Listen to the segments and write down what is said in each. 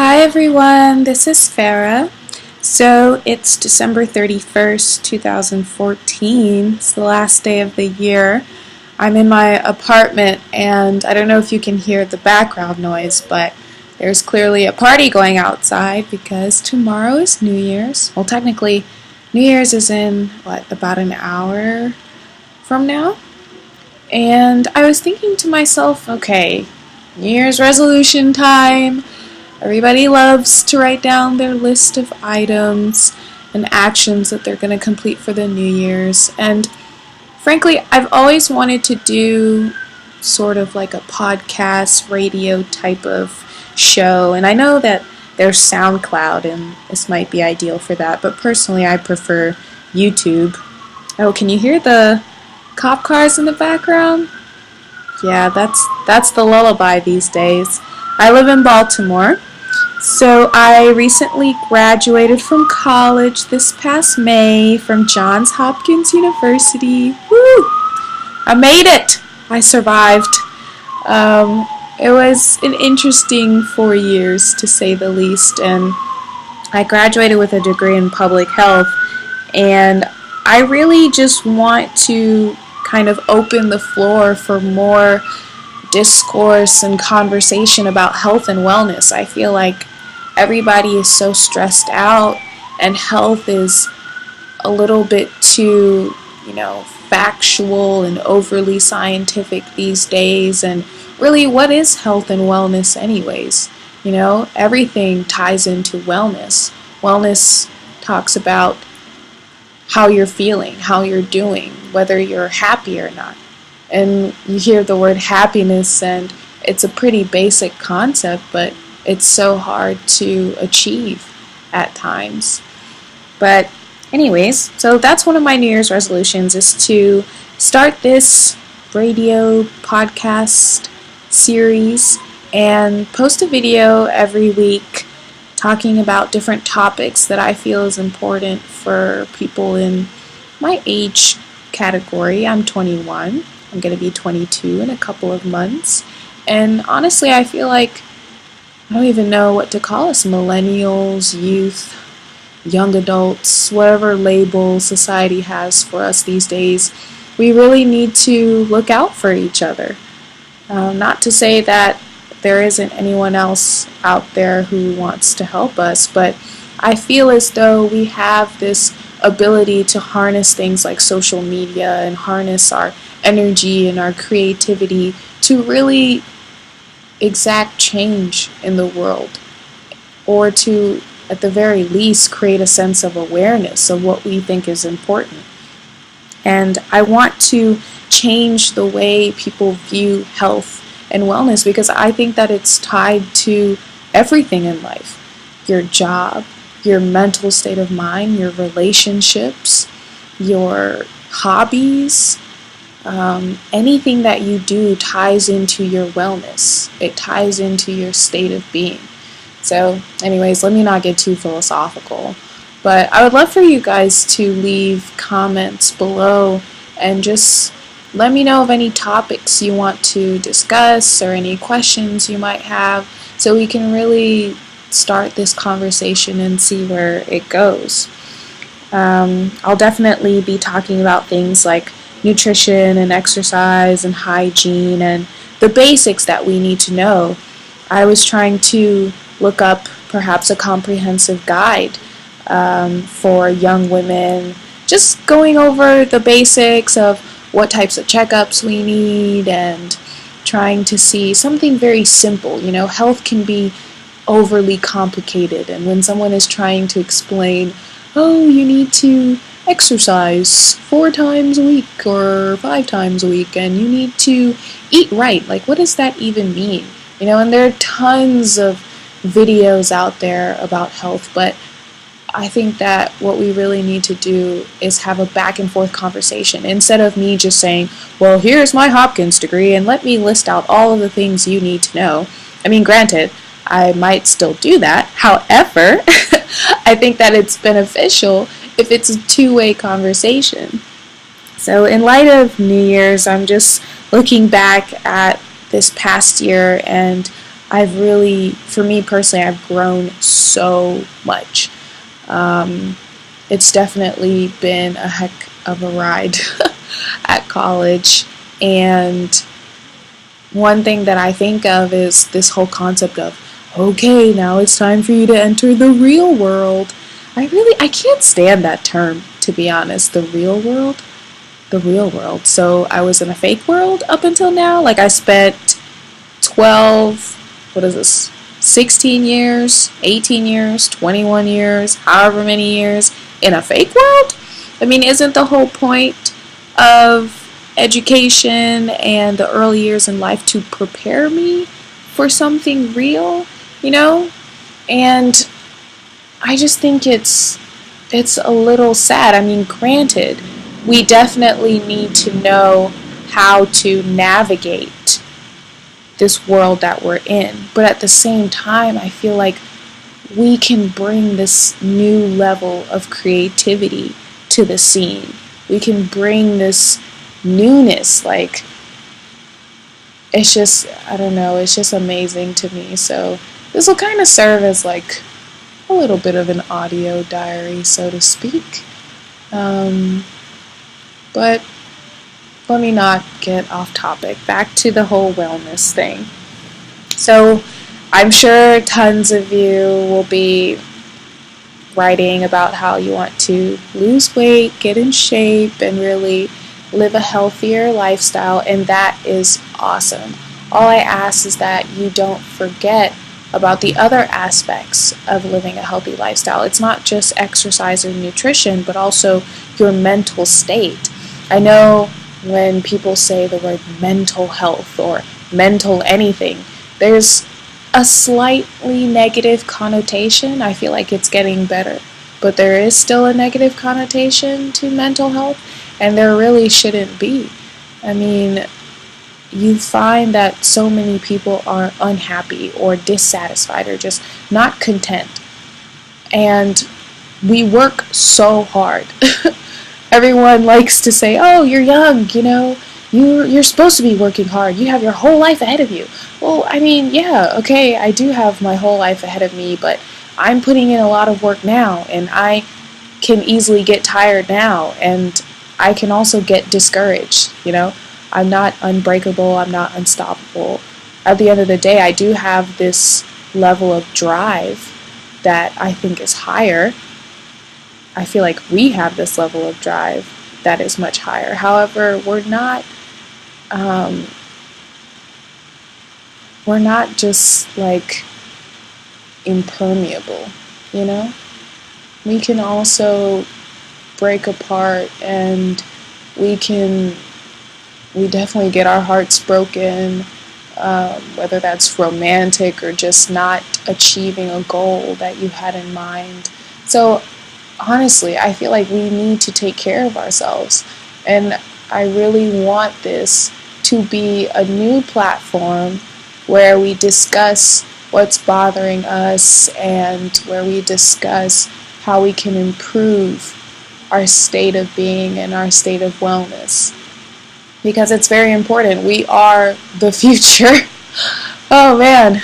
Hi everyone, this is Farah. So it's December 31st, 2014. It's the last day of the year. I'm in my apartment and I don't know if you can hear the background noise, but there's clearly a party going outside because tomorrow is New Year's. Well, technically, New Year's is in, about an hour from now? And I was thinking to myself, okay, New Year's resolution time. Everybody loves to write down their list of items and actions that they're going to complete for the New Year's. And frankly, I've always wanted to do sort of like a podcast, radio type of show. And I know that there's SoundCloud and this might be ideal for that. But personally, I prefer YouTube. Oh, can you hear the cop cars in the background? Yeah, that's the lullaby these days. I live in Baltimore. So I recently graduated from college this past May from Johns Hopkins University. Woo! I made it! I survived. It was an interesting 4 years, to say the least, and I graduated with a degree in public health, and I really just want to kind of open the floor for more discourse and conversation about health and wellness. I feel like everybody is so stressed out and health is a little bit too, factual and overly scientific these days. And really, what is health and wellness anyways? Everything ties into wellness. Wellness talks about how you're feeling, how you're doing, whether you're happy or not. And you hear the word happiness and it's a pretty basic concept, but it's so hard to achieve at times. But anyways, so that's one of my New Year's resolutions, is to start this radio podcast series and post a video every week talking about different topics that I feel is important for people in my age category. I'm 21. I'm going to be 22 in a couple of months. And honestly, I feel like I don't even know what to call us. Millennials, youth, young adults, whatever label society has for us these days. We really need to look out for each other. Not to say that there isn't anyone else out there who wants to help us, but I feel as though we have this ability to harness things like social media and harness our energy and our creativity to really exact change in the world, or to, at the very least, create a sense of awareness of what we think is important. And I want to change the way people view health and wellness because I think that it's tied to everything in life. Your job, your mental state of mind, your relationships, your hobbies, anything that you do ties into your wellness. It ties into your state of being. So anyways, let me not get too philosophical, but I would love for you guys to leave comments below and just let me know of any topics you want to discuss or any questions you might have so we can really start this conversation and see where it goes. I'll definitely be talking about things like nutrition and exercise and hygiene and the basics that we need to know. I was trying to look up perhaps a comprehensive guide for young women, just going over the basics of what types of checkups we need and trying to see something very simple. Health can be overly complicated, and when someone is trying to explain, oh, you need to exercise 4 times a week or 5 times a week, and you need to eat right. Like, what does that even mean? And there are tons of videos out there about health, but I think that what we really need to do is have a back and forth conversation instead of me just saying, well, here's my Hopkins degree and let me list out all of the things you need to know. I mean, granted, I might still do that. However, I think that it's beneficial if it's a two-way conversation. So in light of New Year's, I'm just looking back at this past year and for me personally, I've grown so much. It's definitely been a heck of a ride at college. And one thing that I think of is this whole concept of, okay, now it's time for you to enter the real world. I can't stand that term, to be honest, the real world. The real world. So I was in a fake world up until now. Like I spent 12, what is this, 16 years, 18 years, 21 years, however many years in a fake world? I mean, isn't the whole point of education and the early years in life to prepare me for something real, you know? And I just think it's a little sad. I mean, granted, we definitely need to know how to navigate this world that we're in. But at the same time, I feel like we can bring this new level of creativity to the scene. We can bring this newness. Like, it's just, I don't know, it's just amazing to me. So this will kind of serve as like a little bit of an audio diary, so to speak. But let me not get off topic. Back to the whole wellness thing. So I'm sure tons of you will be writing about how you want to lose weight, get in shape, and really live a healthier lifestyle, and that is awesome. All I ask is that you don't forget about the other aspects of living a healthy lifestyle. It's not just exercise or nutrition, but also your mental state. I know when people say the word mental health or mental anything, there's a slightly negative connotation. I feel like it's getting better, but there is still a negative connotation to mental health, and there really shouldn't be. I mean, you find that so many people are unhappy or dissatisfied or just not content. And we work so hard. Everyone likes to say, oh, you're young, you're supposed to be working hard. You have your whole life ahead of you. Well, I mean, yeah, okay, I do have my whole life ahead of me, but I'm putting in a lot of work now, and I can easily get tired now, and I can also get discouraged, I'm not unbreakable, I'm not unstoppable. At the end of the day, I do have this level of drive that I think is higher. I feel like we have this level of drive that is much higher. However, we're not just like impermeable, We can also break apart, and we definitely get our hearts broken, whether that's romantic or just not achieving a goal that you had in mind. So honestly, I feel like we need to take care of ourselves, and I really want this to be a new platform where we discuss what's bothering us and where we discuss how we can improve our state of being and our state of wellness. Because it's very important. We are the future. Oh man,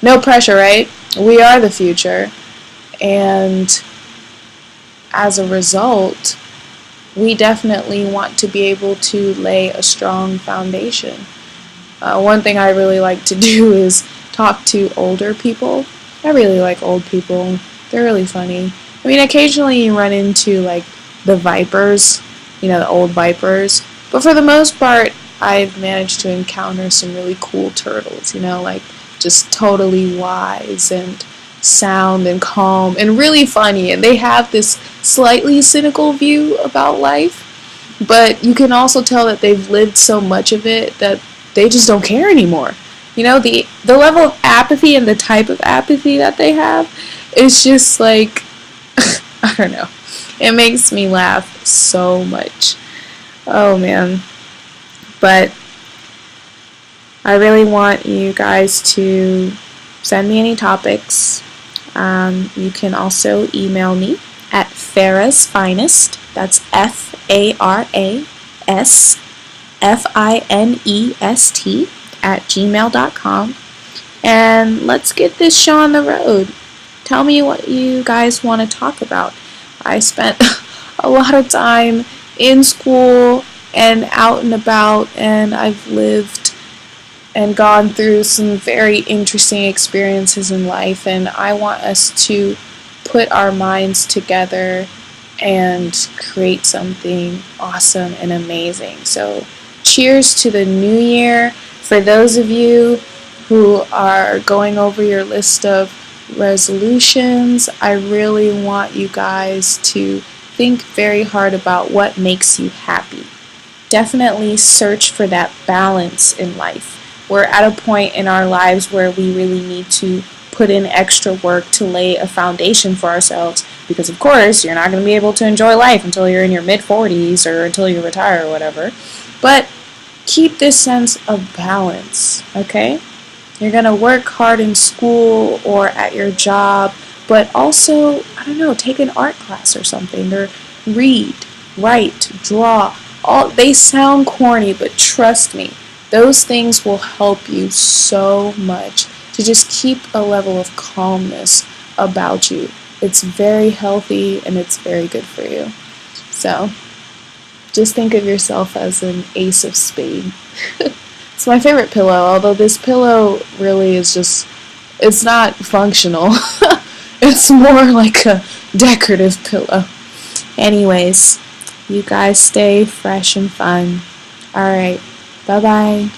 no pressure, right? We are the future. And as a result, we definitely want to be able to lay a strong foundation. One thing I really like to do is talk to older people. I really like old people. They're really funny. I mean, occasionally you run into like the vipers, the old vipers. But for the most part, I've managed to encounter some really cool turtles, like just totally wise and sound and calm and really funny. And they have this slightly cynical view about life, but you can also tell that they've lived so much of it that they just don't care anymore. The level of apathy and the type of apathy that they have is just like, I don't know. It makes me laugh so much. Oh man. But I really want you guys to send me any topics. You can also email me at Farah's Finest. That's FARASFINEST @gmail.com. and let's get this show on the road. Tell me what you guys want to talk about. I spent a lot of time in school and out and about, and I've lived and gone through some very interesting experiences in life, and I want us to put our minds together and create something awesome and amazing. So cheers to the new year. For those of you who are going over your list of resolutions, I really want you guys to think very hard about what makes you happy. Definitely search for that balance in life. We're at a point in our lives where we really need to put in extra work to lay a foundation for ourselves, because of course you're not going to be able to enjoy life until you're in your mid-40s or until you retire or whatever. But keep this sense of balance, okay? You're going to work hard in school or at your job, but also, I don't know, take an art class or something, or read, write, draw. All they sound corny, but trust me, those things will help you so much to just keep a level of calmness about you. It's very healthy and it's very good for you. So just think of yourself as an ace of spades. It's my favorite pillow, although this pillow really is just, it's not functional. It's more like a decorative pillow. Anyways, you guys stay fresh and fun. Alright, bye-bye.